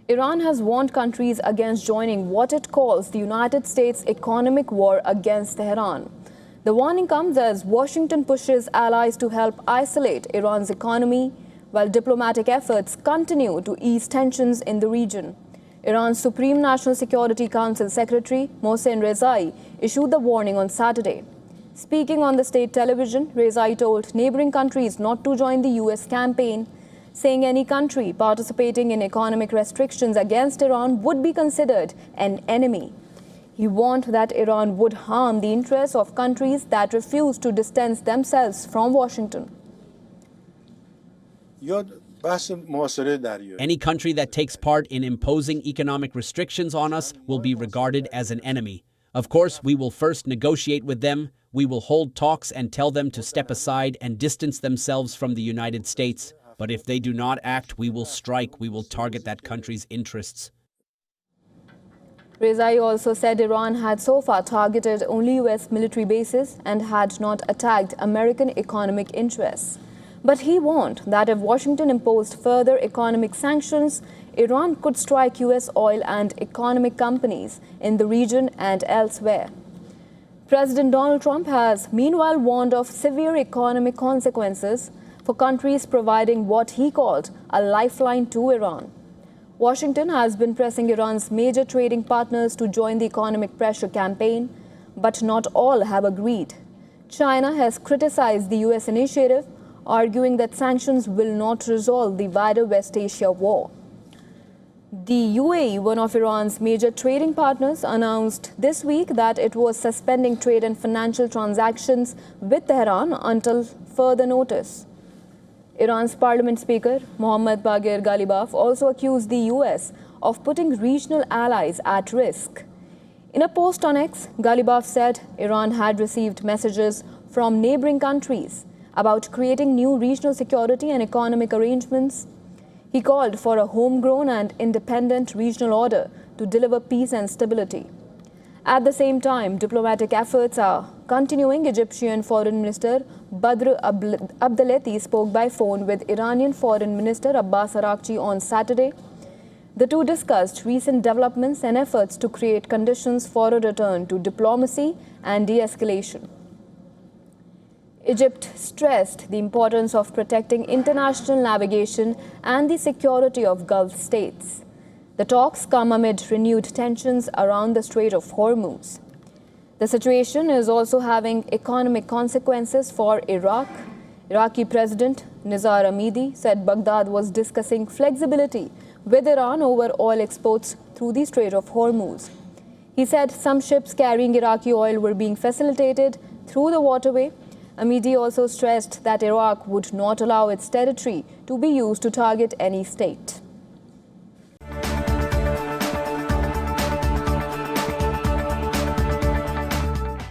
Iran has warned countries against joining what it calls the United States economic war against Tehran. The warning comes as Washington pushes allies to help isolate Iran's economy, while diplomatic efforts continue to ease tensions in the region. Iran's Supreme National Security Council Secretary Mohsen Rezaei issued the warning on Saturday. Speaking on the state television, Rezaei told neighbouring countries not to join the US campaign, saying any country participating in economic restrictions against Iran would be considered an enemy. He warned that Iran would harm the interests of countries that refuse to distance themselves from Washington. Any country that takes part in imposing economic restrictions on us will be regarded as an enemy. Of course, we will first negotiate with them. We will hold talks and tell them to step aside and distance themselves from the United States. But if they do not act, we will strike. We will target that country's interests. Rezaei also said Iran had so far targeted only US military bases and had not attacked American economic interests. But he warned that if Washington imposed further economic sanctions, Iran could strike US oil and economic companies in the region and elsewhere. President Donald Trump has meanwhile warned of severe economic consequences for countries providing what he called a lifeline to Iran. Washington has been pressing Iran's major trading partners to join the economic pressure campaign, but not all have agreed. China has criticized the US initiative, arguing that sanctions will not resolve the wider West Asia war. The UAE, one of Iran's major trading partners, announced this week that it was suspending trade and financial transactions with Tehran until further notice. Iran's parliament speaker, Mohammad Baghir Ghalibaf, also accused the US of putting regional allies at risk. In a post on X, Ghalibaf said Iran had received messages from neighbouring countries about creating new regional security and economic arrangements. He called for a homegrown and independent regional order to deliver peace and stability. At the same time, diplomatic efforts are continuing. Egyptian Foreign Minister Badr Abdelati spoke by phone with Iranian Foreign Minister Abbas Araghchi on Saturday. The two discussed recent developments and efforts to create conditions for a return to diplomacy and de-escalation. Egypt stressed the importance of protecting international navigation and the security of Gulf states. The talks come amid renewed tensions around the Strait of Hormuz. The situation is also having economic consequences for Iraq. Iraqi President Nizar Hamidi said Baghdad was discussing flexibility with Iran over oil exports through the Strait of Hormuz. He said some ships carrying Iraqi oil were being facilitated through the waterway. Hamidi also stressed that Iraq would not allow its territory to be used to target any state.